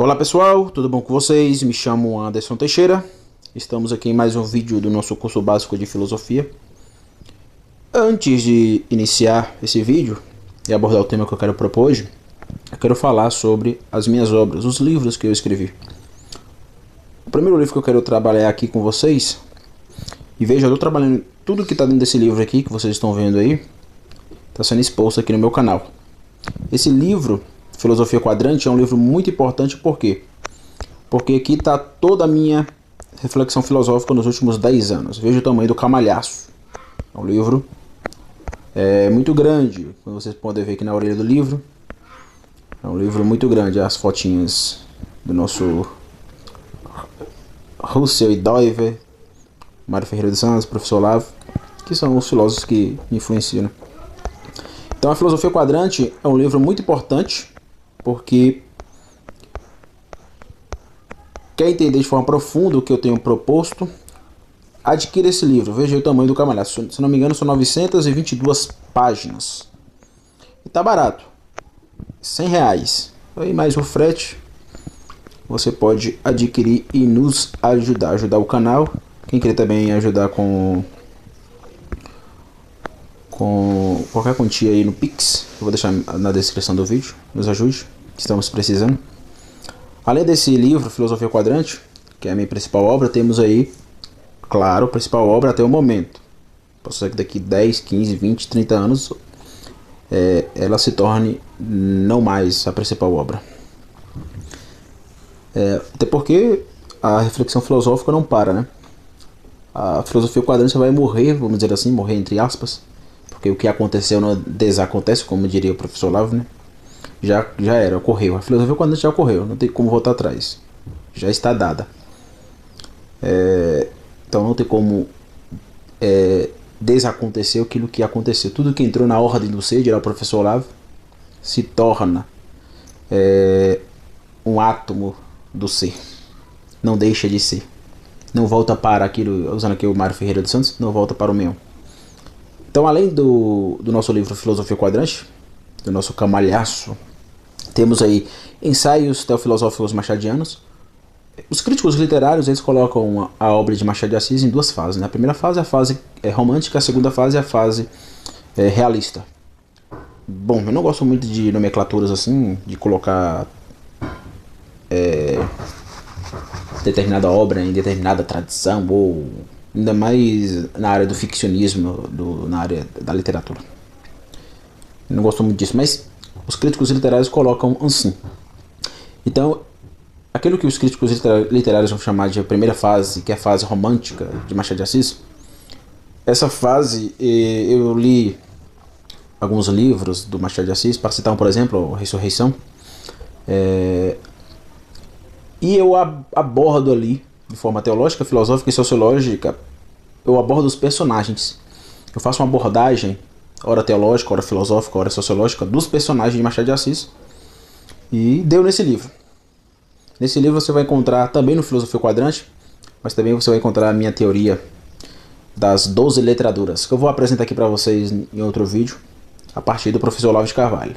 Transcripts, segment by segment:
Olá pessoal, tudo bom com vocês? Me chamo Anderson Teixeira. Estamos aqui em mais um vídeo do nosso curso básico de filosofia. Antes de iniciar esse vídeo e abordar o tema que eu quero propor hoje, eu quero falar sobre as minhas obras, os livros que eu escrevi. O primeiro livro que eu quero trabalhar aqui com vocês, e veja, eu estou trabalhando tudo que está dentro desse livro aqui, que vocês estão vendo aí, está sendo exposto aqui no meu canal. Esse livro, Filosofia Quadrante, é um livro muito importante, por quê? Porque aqui está toda a minha reflexão filosófica nos últimos 10 anos. Veja o tamanho do camalhaço. É um livro muito grande, como vocês podem ver aqui na orelha do livro. É um livro muito grande, as fotinhas do nosso Russell e Doiver, Mário Ferreira dos Santos, Professor Olavo, que são os filósofos que me influenciam. Então a Filosofia Quadrante é um livro muito importante, porque quer entender de forma profunda o que eu tenho proposto, adquira esse livro. Veja o tamanho do camalhaço. Se não me engano, são 922 páginas. E tá barato. R$100. Aí mais o frete. Você pode adquirir e nos ajudar. Ajudar o canal. Quem querer também ajudar com qualquer quantia aí no Pix, eu vou deixar na descrição do vídeo. Nos ajude, estamos precisando. Além desse livro, Filosofia Quadrante, que é a minha principal obra, temos aí, claro, a principal obra até o momento. Pode ser que daqui 10, 15, 20, 30 anos ela se torne não mais a principal obra. Até porque a reflexão filosófica não para, né? A Filosofia Quadrante vai morrer, vamos dizer assim, morrer entre aspas, porque o que aconteceu não desacontece, como diria o professor Olavo, né? Já era, ocorreu. A Filosofia Quadrante já ocorreu, não tem como voltar atrás. Já está dada. Então não tem como desacontecer aquilo que aconteceu. Tudo que entrou na ordem do ser, dirá o professor Olavo, se torna um átomo do ser. Não deixa de ser. Não volta para aquilo, usando aqui o Mário Ferreira dos Santos, não volta para o meu. Então, além do nosso livro Filosofia Quadrante, do nosso camalhaço, temos aí ensaios teofilosóficos machadianos. Os críticos literários, eles colocam a obra de Machado de Assis em duas fases, né? A primeira fase é a fase romântica, a segunda fase é a fase realista. Bom, eu não gosto muito de nomenclaturas assim, de colocar determinada obra em determinada tradição, ou ainda mais na área do ficcionismo, na área da literatura. Eu não gosto muito disso, mas os críticos literários colocam assim. Então, aquilo que os críticos literários vão chamar de primeira fase, que é a fase romântica de Machado de Assis, essa fase, eu li alguns livros do Machado de Assis, para citar um, por exemplo, Ressurreição, e eu abordo ali, de forma teológica, filosófica e sociológica, eu abordo os personagens. Eu faço uma abordagem, ora teológica, ora filosófica, ora sociológica, dos personagens de Machado de Assis. E deu nesse livro. Nesse livro você vai encontrar, também no Filosofia Quadrante, mas também você vai encontrar a minha teoria das 12 letraduras, que eu vou apresentar aqui para vocês em outro vídeo, a partir do professor Olavo de Carvalho.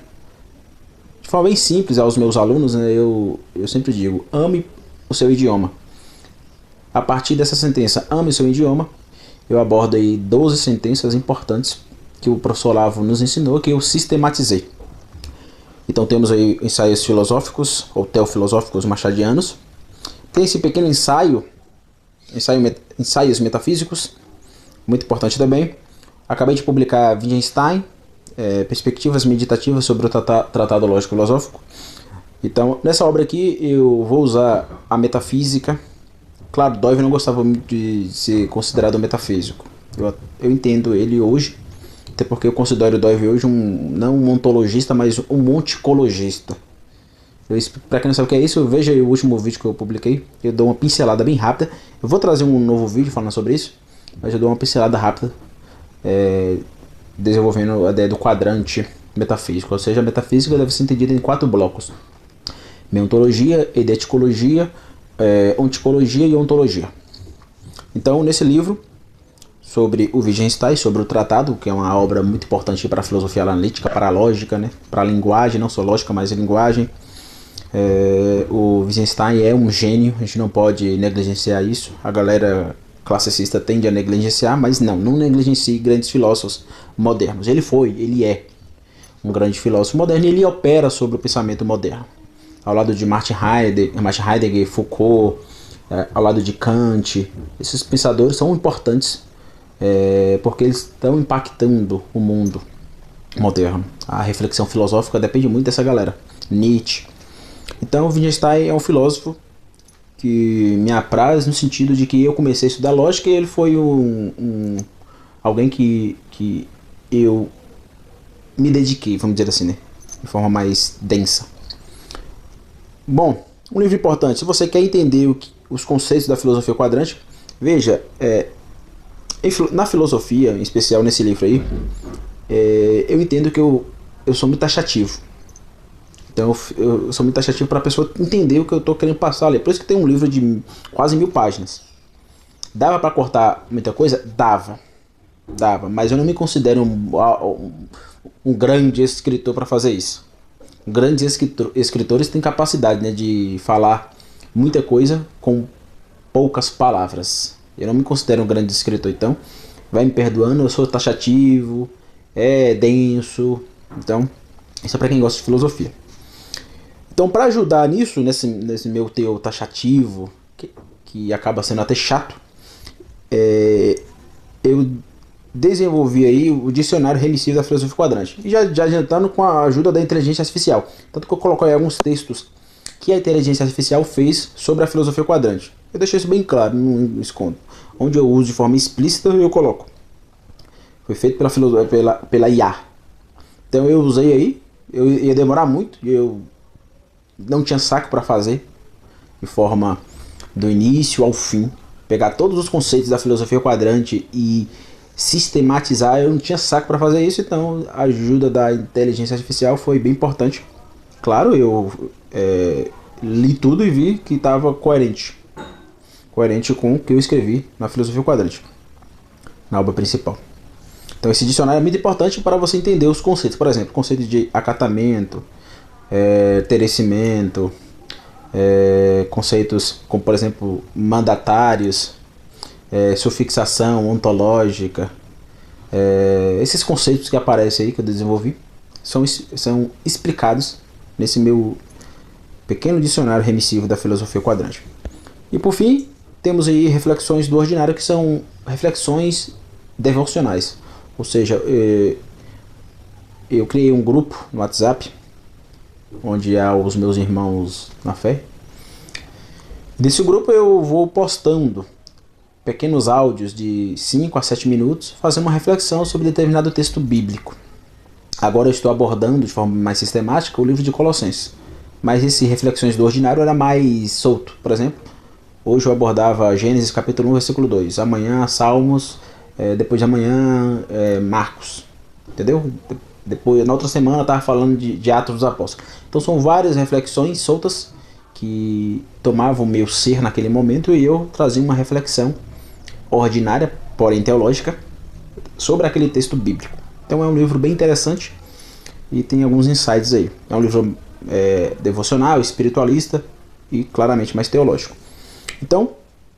De forma bem simples aos meus alunos, né, eu sempre digo, ame o seu idioma. A partir dessa sentença, ame o seu idioma, eu abordo aí 12 sentenças importantes que o professor Olavo nos ensinou, que eu sistematizei. Então temos aí ensaios filosóficos, ou teofilosóficos machadianos. Tem esse pequeno ensaios metafísicos, muito importante também. Acabei de publicar Wittgenstein, perspectivas meditativas sobre o Tratado Lógico Filosófico. Então, nessa obra aqui, eu vou usar a metafísica. Claro, Doiver não gostava muito de ser considerado metafísico. Eu entendo ele hoje, até porque eu considero o Doiver hoje não um ontologista, mas um monticologista. Para quem não sabe o que é isso, veja aí o último vídeo que eu publiquei. Eu dou uma pincelada bem rápida. Eu vou trazer um novo vídeo falando sobre isso, mas eu dou uma pincelada rápida, desenvolvendo a ideia do quadrante metafísico. Ou seja, a metafísica deve ser entendida em 4 blocos: meontologia, eideticologia, onticologia e ontologia. Então, nesse livro, sobre o Wittgenstein, sobre o tratado, que é uma obra muito importante para a filosofia analítica, para a lógica, né? Para a linguagem, não só lógica, mas a linguagem. O Wittgenstein é um gênio, a gente não pode negligenciar isso. A galera classicista tende a negligenciar, mas não negligencie grandes filósofos modernos. Ele é um grande filósofo moderno e ele opera sobre o pensamento moderno. Ao lado de Martin Heidegger, Foucault, ao lado de Kant, esses pensadores são importantes porque eles estão impactando o mundo moderno. A reflexão filosófica depende muito dessa galera. Nietzsche. Então, Wittgenstein é um filósofo que me apraz no sentido de que eu comecei a estudar lógica e ele foi alguém que eu me dediquei, vamos dizer assim, né? De forma mais densa. Bom, um livro importante. Se você quer entender os conceitos da filosofia quadrante, veja, na filosofia, em especial nesse livro aí, eu entendo que eu sou muito taxativo. Então eu sou muito taxativo para a pessoa entender o que eu estou querendo passar ali. Por isso que tem um livro de quase 1000 páginas. Dava para cortar muita coisa? Dava, mas eu não me considero um grande escritor para fazer isso. Grandes escritores têm capacidade, né, de falar muita coisa com poucas palavras. Eu não me considero um grande escritor, então vai me perdoando, eu sou taxativo, denso. Então isso é para quem gosta de filosofia. Então, para ajudar nisso, nesse meu teor taxativo, que acaba sendo até chato, eu desenvolvi aí o dicionário remissivo da filosofia quadrante. E já adiantando com a ajuda da inteligência artificial. Tanto que eu coloquei alguns textos que a inteligência artificial fez sobre a filosofia quadrante. Eu deixei isso bem claro, não escondo. Onde eu uso de forma explícita, eu coloco. Foi feito pela IA. Então eu usei aí, eu ia demorar muito, e eu não tinha saco para fazer de forma do início ao fim, pegar todos os conceitos da filosofia quadrante e sistematizar. Eu não tinha saco para fazer isso, então a ajuda da inteligência artificial foi bem importante. Claro, eu li tudo e vi que estava coerente com o que eu escrevi na filosofia quadrante, na obra principal. Então esse dicionário é muito importante para você entender os conceitos. Por exemplo, conceito de acatamento, terecimento, conceitos como, por exemplo, mandatários, sufixação ontológica. Esses conceitos que aparecem aí, que eu desenvolvi, são explicados nesse meu pequeno dicionário remissivo da filosofia quadrante. E por fim, temos aí reflexões do ordinário, que são reflexões devocionais. Ou seja, eu criei um grupo no WhatsApp, onde há os meus irmãos na fé. Desse grupo eu vou postando pequenos áudios de 5 a 7 minutos, fazendo uma reflexão sobre determinado texto bíblico. Agora eu estou abordando de forma mais sistemática o livro de Colossenses. Mas esse Reflexões do Ordinário era mais solto. Por exemplo, hoje eu abordava Gênesis capítulo 1, versículo 2. Amanhã Salmos, depois de amanhã Marcos. Entendeu? Depois, na outra semana eu estava falando de Atos dos Apóstolos. Então são várias reflexões soltas que tomavam o meu ser naquele momento e eu trazia uma reflexão ordinária, porém teológica, sobre aquele texto bíblico. Então é um livro bem interessante e tem alguns insights aí. É um livro devocional, espiritualista e claramente mais teológico. Então,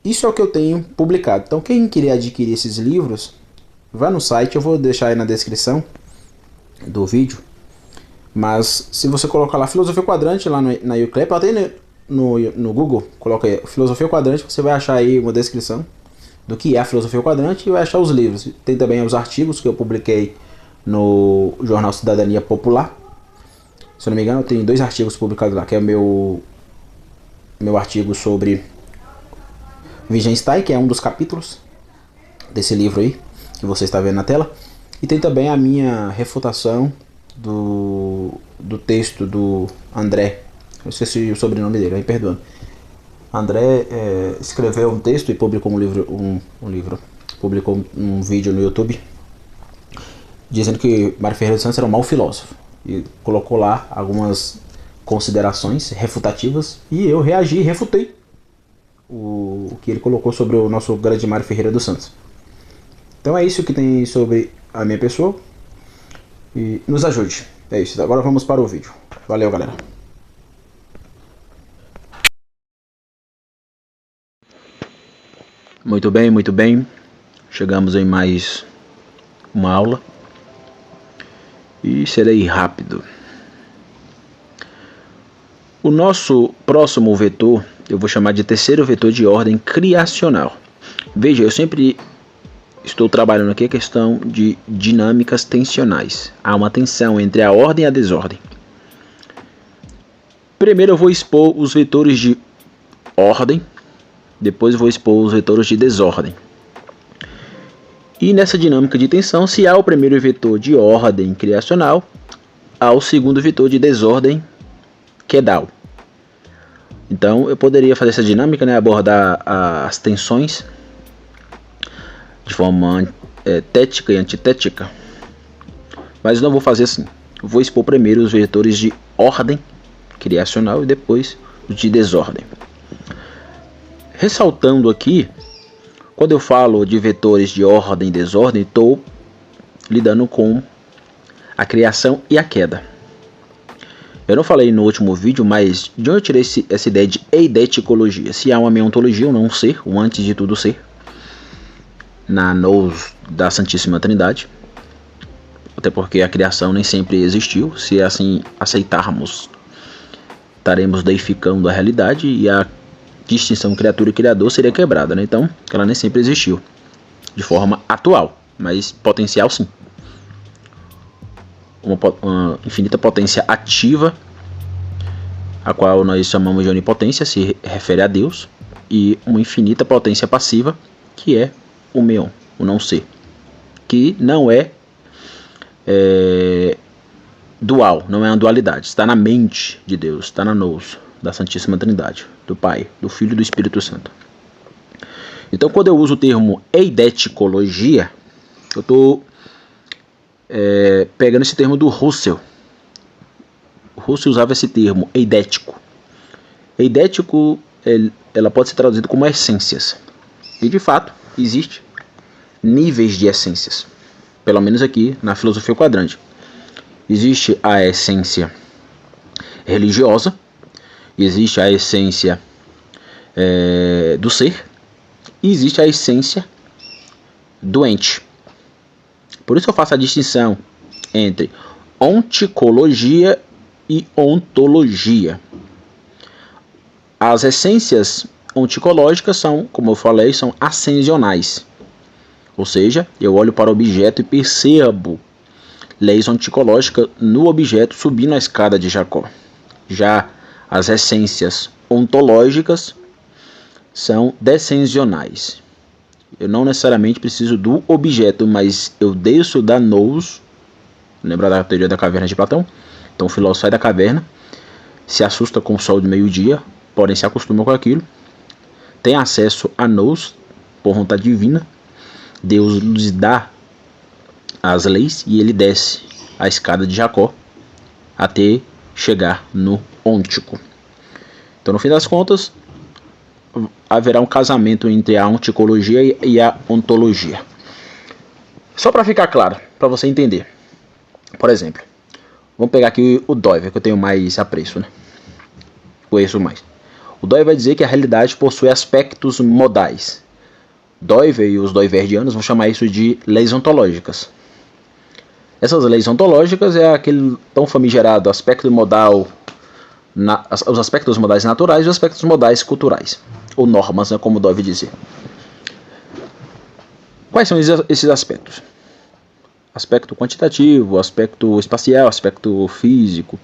isso é o que eu tenho publicado. Então quem querer adquirir esses livros, vá no site, eu vou deixar aí na descrição do vídeo. Mas se você colocar lá Filosofia Quadrante lá na Uclap, até no Google, coloca aí Filosofia Quadrante, você vai achar aí uma descrição do que é a Filosofia Quadrante e vai achar os livros. Tem também os artigos que eu publiquei no jornal Cidadania Popular. Se eu não me engano, eu tenho 2 artigos publicados lá, que é o meu artigo sobre Wittgenstein, que é um dos capítulos desse livro aí, que você está vendo na tela. E tem também a minha refutação do texto do André. Eu esqueci o sobrenome dele, aí perdoando. André escreveu um texto e publicou publicou um vídeo no YouTube dizendo que Mário Ferreira dos Santos era um mau filósofo. E colocou lá algumas considerações refutativas e eu reagi e refutei o que ele colocou sobre o nosso grande Mário Ferreira dos Santos. Então é isso que tem sobre a minha pessoa. E nos ajude. É isso. Agora vamos para o vídeo. Valeu, galera. Muito bem, muito bem. Chegamos em mais uma aula e serei rápido. O nosso próximo vetor eu vou chamar de terceiro vetor de ordem criacional. Veja, eu sempre estou trabalhando aqui a questão de dinâmicas tensionais. Há uma tensão entre a ordem e a desordem. Primeiro eu vou expor os vetores de ordem, depois eu vou expor os vetores de desordem. E nessa dinâmica de tensão, se há o primeiro vetor de ordem criacional, há o segundo vetor de desordem quedal. Então eu poderia fazer essa dinâmica, abordar as tensões de forma tética e antitética, mas não vou fazer assim. Eu vou expor primeiro os vetores de ordem criacional e depois os de desordem. Ressaltando aqui, quando eu falo de vetores de ordem e desordem, estou lidando com a criação e a queda. Eu não falei no último vídeo, mas de onde eu tirei essa ideia de eideticologia? Se há uma meontologia, um não ser, um antes de tudo ser, na nous da Santíssima Trindade, até porque a criação nem sempre existiu. Se assim aceitarmos, estaremos deificando a realidade e a distinção criatura e criador seria quebrada, né? Então ela nem sempre existiu de forma atual, mas potencial sim. Uma infinita potência ativa, a qual nós chamamos de onipotência, se refere a Deus, e uma infinita potência passiva, que é o meon, o não ser, que não é dual, não é uma dualidade, está na mente de Deus, está na nous da Santíssima Trindade, do Pai, do Filho e do Espírito Santo. Então, quando eu uso o termo eideticologia, eu estou pegando esse termo do Russell. O Russell usava esse termo, eidético. Eidético, ela pode ser traduzida como essências. E de fato, existe níveis de essências. Pelo menos aqui na filosofia quadrante. Existe a essência religiosa, existe a essência do ser, e existe a essência doente. Por isso eu faço a distinção entre onticologia e ontologia. As essências onticológicas são, como eu falei, são ascensionais. Ou seja, eu olho para o objeto e percebo leis onticológicas no objeto subindo a escada de Jacó. Já as essências ontológicas são descensionais. Eu não necessariamente preciso do objeto, mas eu desço da nous. Lembra da teoria da caverna de Platão? Então o filósofo sai da caverna, se assusta com o sol de meio-dia, porém se acostuma com aquilo, tem acesso a nous por vontade divina. Deus lhes dá as leis e ele desce a escada de Jacó até chegar no ôntico. Então, no fim das contas, haverá um casamento entre a onticologia e a ontologia. Só para ficar claro, para você entender. Por exemplo, vamos pegar aqui o Doiver, que eu tenho mais apreço, né? Conheço mais. O Doiver vai dizer que a realidade possui aspectos modais. Doiver e os doiverdianos vão chamar isso de leis ontológicas. Essas leis ontológicas é aquele tão famigerado aspecto modal, os aspectos modais naturais e os aspectos modais culturais, ou normas, né, como Doiver dizia. Quais são esses aspectos? Aspecto quantitativo, aspecto espacial, aspecto físico,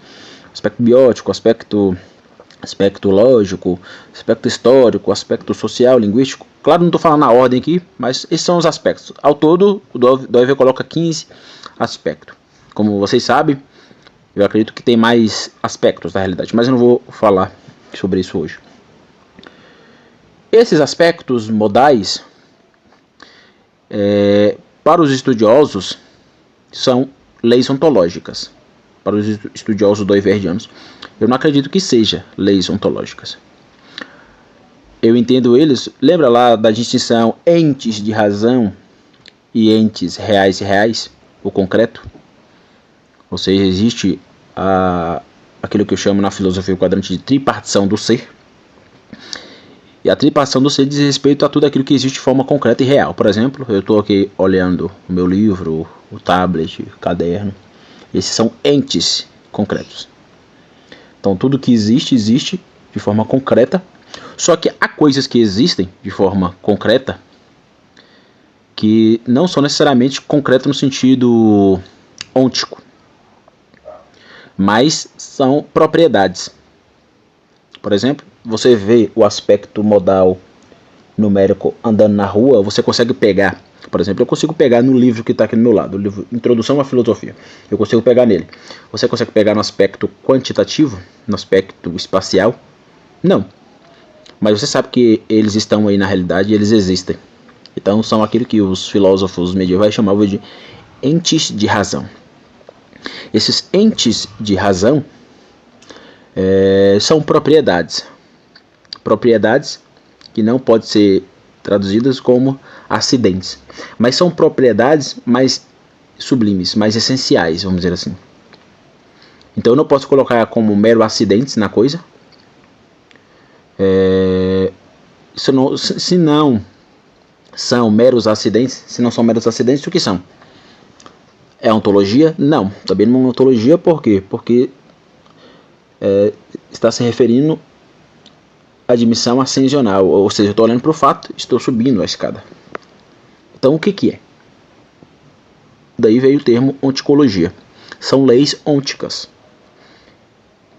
aspecto biótico, aspecto lógico, aspecto histórico, aspecto social, linguístico. Claro, não estou falando na ordem aqui, mas esses são os aspectos. Ao todo, o Doiver coloca 15 aspectos. Como vocês sabem, eu acredito que tem mais aspectos da realidade, mas eu não vou falar sobre isso hoje. Esses aspectos modais, para os estudiosos, são leis ontológicas. Para os estudiosos doiverdianos, eu não acredito que seja leis ontológicas. Eu entendo eles, lembra lá da distinção entes de razão e entes reais, o concreto? Ou seja, existe aquilo que eu chamo na filosofia quadrante de tripartição do ser. E a tripartição do ser diz respeito a tudo aquilo que existe de forma concreta e real. Por exemplo, eu estou aqui olhando o meu livro, o tablet, o caderno. Esses são entes concretos. Então tudo que existe, existe de forma concreta. Só que há coisas que existem de forma concreta que não são necessariamente concretas no sentido ôntico, mas são propriedades. Por exemplo, você vê o aspecto modal numérico andando na rua, você consegue pegar. Por exemplo, eu consigo pegar no livro que está aqui do meu lado, o livro Introdução à Filosofia. Eu consigo pegar nele. Você consegue pegar no aspecto quantitativo, no aspecto espacial? Não. Mas você sabe que eles estão aí na realidade e eles existem. Então são aquilo que os filósofos medievais chamavam de entes de razão. Esses entes de razão são propriedades. Propriedades que não podem ser traduzidas como acidentes. Mas são propriedades mais sublimes, mais essenciais, vamos dizer assim. Então eu não posso colocar como mero acidentes na coisa. Se não são meros acidentes, se não são meros acidentes, o que são? É ontologia? Não, também não é ontologia, por quê? Porque está se referindo à admissão ascensional, ou seja, eu estou olhando para o fato, estou subindo a escada. Então o que é? Daí veio o termo onticologia. São leis ônticas.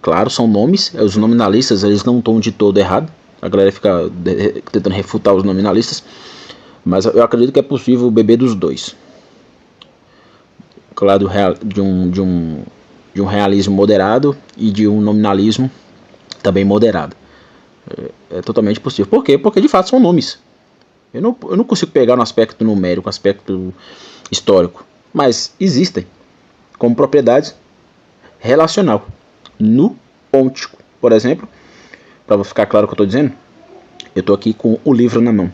Claro, são nomes, os nominalistas eles não estão de todo errado. A galera fica tentando refutar os nominalistas, mas eu acredito que é possível beber dos dois. Claro, de um realismo moderado e de um nominalismo também moderado. É totalmente possível. Por quê? Porque de fato são nomes. Eu não consigo pegar no aspecto numérico, no aspecto histórico, mas existem como propriedades relacional. No ôntico, por exemplo, para ficar claro o que eu estou dizendo, eu estou aqui com o livro na mão.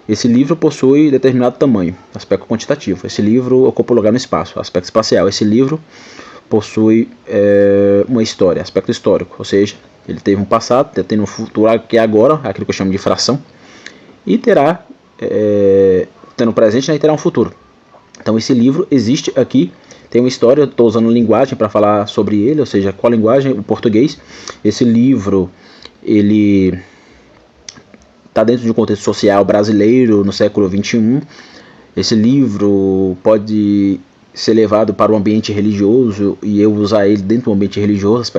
Esse livro possui determinado tamanho, aspecto quantitativo. Esse livro ocupa lugar no espaço, aspecto espacial. Esse livro possui uma história, aspecto histórico, ou seja, ele teve um passado, tem um futuro que é agora, aquilo que eu chamo de fração, e terá, tendo um presente, e terá um futuro. Então esse livro existe aqui, tem uma história, estou usando linguagem para falar sobre ele, ou seja, qual linguagem? O português. Esse livro, ele está dentro de um contexto social brasileiro no século XXI. Esse livro pode ser levado para o ambiente religioso e eu usar ele dentro do ambiente religioso,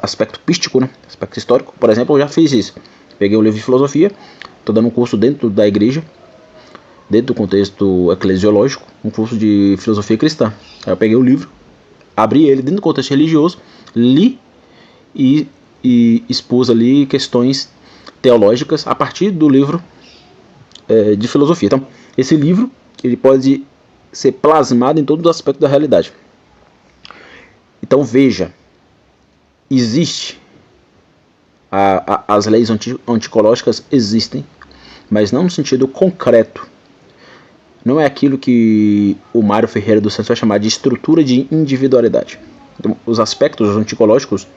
aspecto pístico, né? Aspecto histórico. Por exemplo, eu já fiz isso. Peguei um livro de filosofia, estou dando um curso dentro da igreja, dentro do contexto eclesiológico, um curso de filosofia cristã. Aí eu peguei o livro, abri ele dentro do contexto religioso, li e expus ali questões teológicas a partir do livro de filosofia. Então, esse livro ele pode ser plasmado em todos os aspectos da realidade. Então, veja, existe as leis onticológicas existem, mas não no sentido concreto. Não é aquilo que o Mário Ferreira dos Santos vai chamar de estrutura de individualidade. Então, os aspectos onticológicos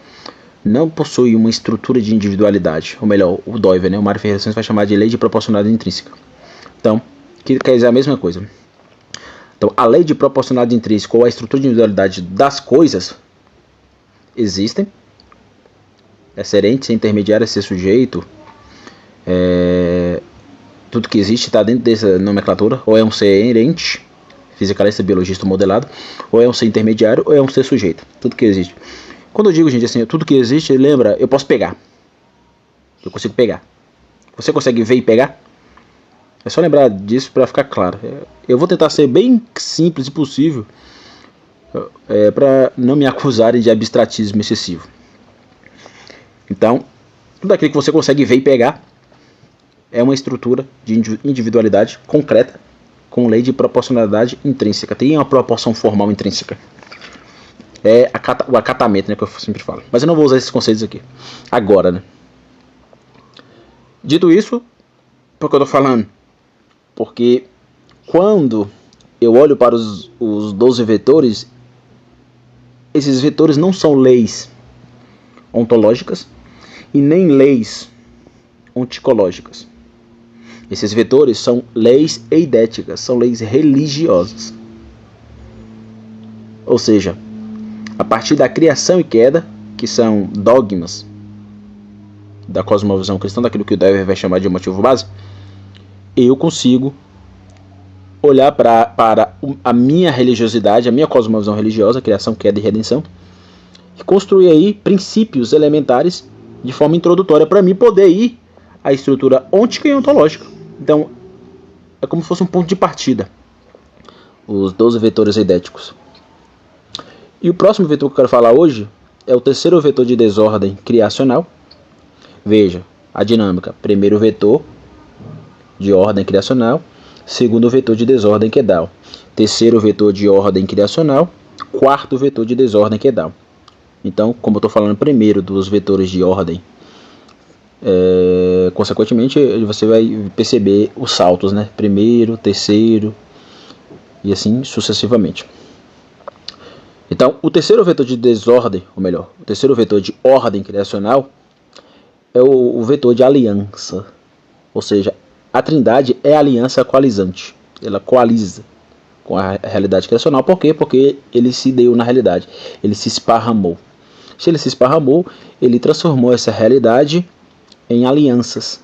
não possuem uma estrutura de individualidade. Ou melhor, o Doiver, né? O Mário Ferreira dos Santos vai chamar de lei de proporcionalidade intrínseca. Então, que quer dizer a mesma coisa. Então, a lei de proporcionalidade intrínseca ou a estrutura de individualidade das coisas existem. É ser ente, ser intermediário, é ser sujeito. Tudo que existe está dentro dessa nomenclatura. Ou é um ser ente, fisicalista, biologista modelado, ou é um ser intermediário, ou é um ser sujeito. Tudo que existe. Quando eu digo, gente, assim, tudo que existe, lembra, eu posso pegar. Eu consigo pegar. Você consegue ver e pegar? É só lembrar disso para ficar claro. Eu vou tentar ser bem simples e possível para não me acusarem de abstratismo excessivo. Então, tudo aquilo que você consegue ver e pegar é uma estrutura de individualidade concreta com lei de proporcionalidade intrínseca. Tem uma proporção formal intrínseca. É o acatamento, né, que eu sempre falo. Mas eu não vou usar esses conceitos aqui agora, né? Dito isso, por que eu estou falando? Porque quando eu olho para os 12 vetores, esses vetores não são leis ontológicas e nem leis onticológicas. Esses vetores são leis eidéticas, são leis religiosas. Ou seja, a partir da criação e queda, que são dogmas da cosmovisão cristã, daquilo que o Dever vai chamar de motivo base, eu consigo olhar para a minha religiosidade, a minha cosmovisão religiosa, criação, queda e redenção, e construir aí princípios elementares de forma introdutória para mim poder ir à estrutura ôntica e ontológica. Então, é como se fosse um ponto de partida, os 12 vetores eidéticos. E o próximo vetor que eu quero falar hoje é o terceiro vetor de desordem criacional. Veja a dinâmica: primeiro vetor de ordem criacional, segundo vetor de desordem quedal, terceiro vetor de ordem criacional, quarto vetor de desordem quedal. Então, como eu estou falando primeiro dos vetores de ordem, consequentemente você vai perceber os saltos, né? Primeiro, terceiro e assim sucessivamente. Então, o terceiro vetor de desordem, ou melhor, o terceiro vetor de ordem criacional é o vetor de aliança. Ou seja, a Trindade é a aliança coalizante. Ela coaliza com a realidade criacional. Por quê? Porque ele se deu na realidade. Ele se esparramou. Se ele se esparramou, ele transformou essa realidade em alianças.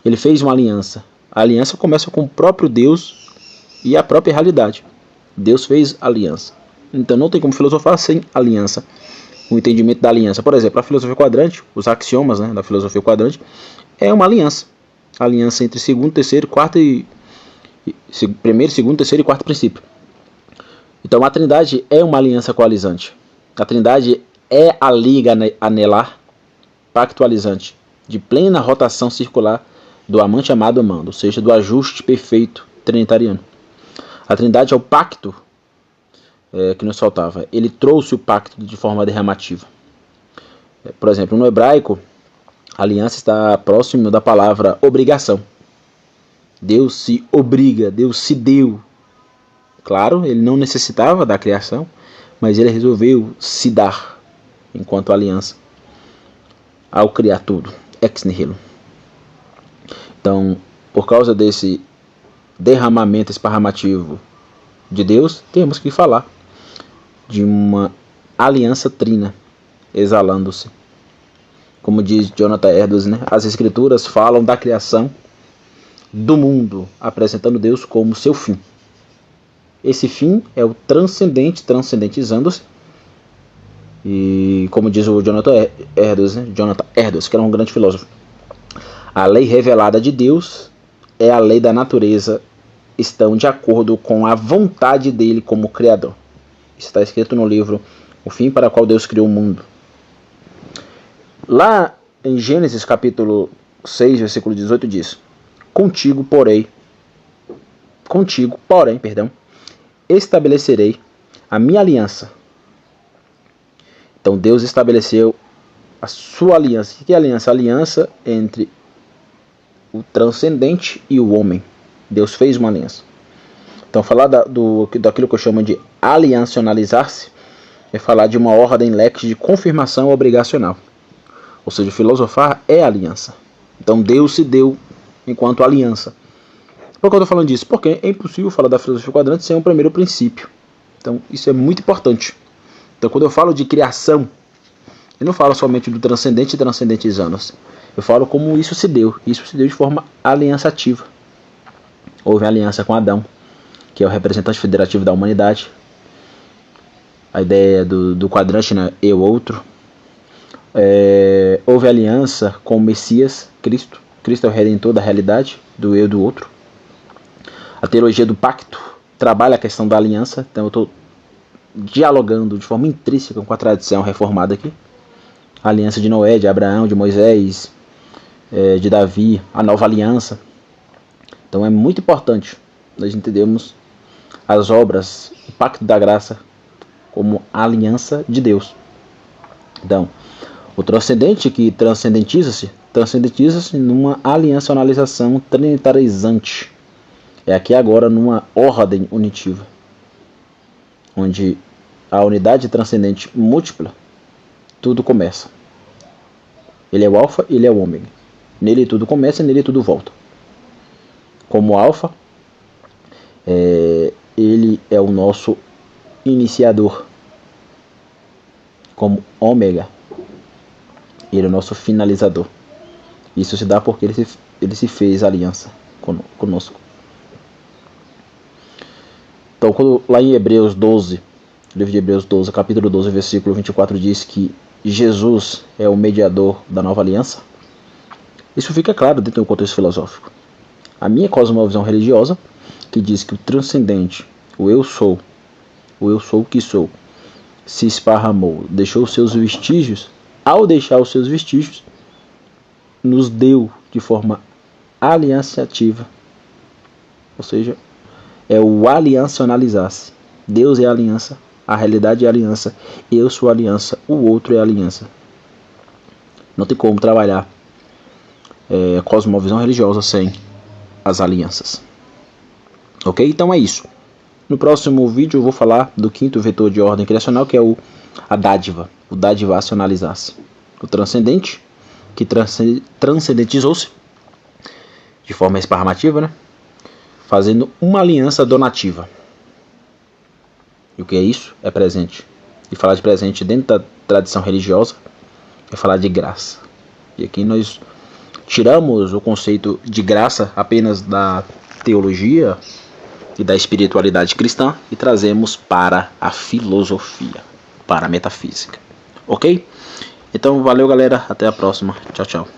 Ele fez uma aliança. A aliança começa com o próprio Deus e a própria realidade. Deus fez aliança. Então não tem como filosofar sem aliança. O entendimento da aliança, por exemplo, a filosofia quadrante, os axiomas, né, da filosofia quadrante, é uma aliança. Aliança entre segundo, terceiro, quarto primeiro, segundo, terceiro e quarto princípio. Então a Trindade é uma aliança coalizante. A Trindade é a liga anelar pactualizante de plena rotação circular do amante amado amando, ou seja, do ajuste perfeito trinitariano. A Trindade é o pacto que nos faltava. Ele trouxe o pacto de forma derramativa. Por exemplo, no hebraico, a aliança está próximo da palavra obrigação. Deus se obriga, Deus se deu. Claro, ele não necessitava da criação, mas ele resolveu se dar enquanto aliança ao criar tudo, ex nihilo. Então, por causa desse derramamento esparramativo de Deus, temos que falar de uma aliança trina exalando-se. Como diz Jonathan Edwards, né? As escrituras falam da criação do mundo, apresentando Deus como seu fim. Esse fim é o transcendente, transcendentizando-se. E como diz o Jonathan Edwards, né? Jonathan Edwards, que era um grande filósofo, a lei revelada de Deus é a lei da natureza, estão de acordo com a vontade dele como Criador. Isso está escrito no livro O Fim para o Qual Deus Criou o Mundo. Lá em Gênesis capítulo 6, versículo 18 diz: Contigo, porém, estabelecerei a minha aliança. Então Deus estabeleceu a sua aliança. Que aliança? A aliança entre o transcendente e o homem. Deus fez uma aliança. Então falar daquilo que eu chamo de aliancionalizar-se é falar de uma ordem lex de confirmação obrigacional. Ou seja, filosofar é aliança. Então Deus se deu enquanto aliança. Por que eu estou falando disso? Porque é impossível falar da filosofia quadrante sem um primeiro princípio. Então isso é muito importante. Então quando eu falo de criação, eu não falo somente do transcendente e transcendentizando-se. Eu falo como isso se deu. Isso se deu de forma aliançativa. Houve aliança com Adão, que é o representante federativo da humanidade. A ideia do quadrante, né? Eu, outro. Houve aliança com o Messias, Cristo. Cristo é o redentor da realidade, do eu e do outro. A teologia do pacto trabalha a questão da aliança. Então eu estou dialogando de forma intrínseca com a tradição reformada aqui. A aliança de Noé, de Abraão, de Moisés, de Davi, a nova aliança. Então é muito importante nós entendermos as obras, o pacto da graça, como a aliança de Deus. Então, o transcendente que transcendentiza-se numa aliancionalização trinitarizante. É aqui agora numa ordem unitiva, onde a unidade transcendente múltipla, tudo começa. Ele é o alfa, ele é o ômega. Nele tudo começa, nele tudo volta. Como alfa, ele é o nosso iniciador. Como ômega, ele é o nosso finalizador. Isso se dá porque ele se fez aliança conosco. Então, quando lá em Hebreus 12, livro de Hebreus 12, capítulo 12, versículo 24, diz que Jesus é o mediador da nova aliança, isso fica claro dentro do contexto filosófico. A minha cosmovisão religiosa, que diz que o transcendente, o eu sou o que sou, se esparramou, deixou seus vestígios, ao deixar os seus vestígios, nos deu de forma aliançativa, ou seja, é o aliancionalizar-se. Deus é a aliança, a realidade é a aliança, eu sou a aliança, o outro é a aliança. Não tem como trabalhar cosmovisão religiosa sem as alianças. Ok? Então é isso. No próximo vídeo eu vou falar do quinto vetor de ordem criacional, que é a dádiva, o dadivacionalizar-se. O transcendente, que transcendentizou-se de forma esparramativa, né? Fazendo uma aliança donativa. E o que é isso? É presente. E falar de presente dentro da tradição religiosa é falar de graça. E aqui nós tiramos o conceito de graça apenas da teologia e da espiritualidade cristã e trazemos para a filosofia, para a metafísica. Ok? Então valeu, galera. Até a próxima. Tchau, tchau.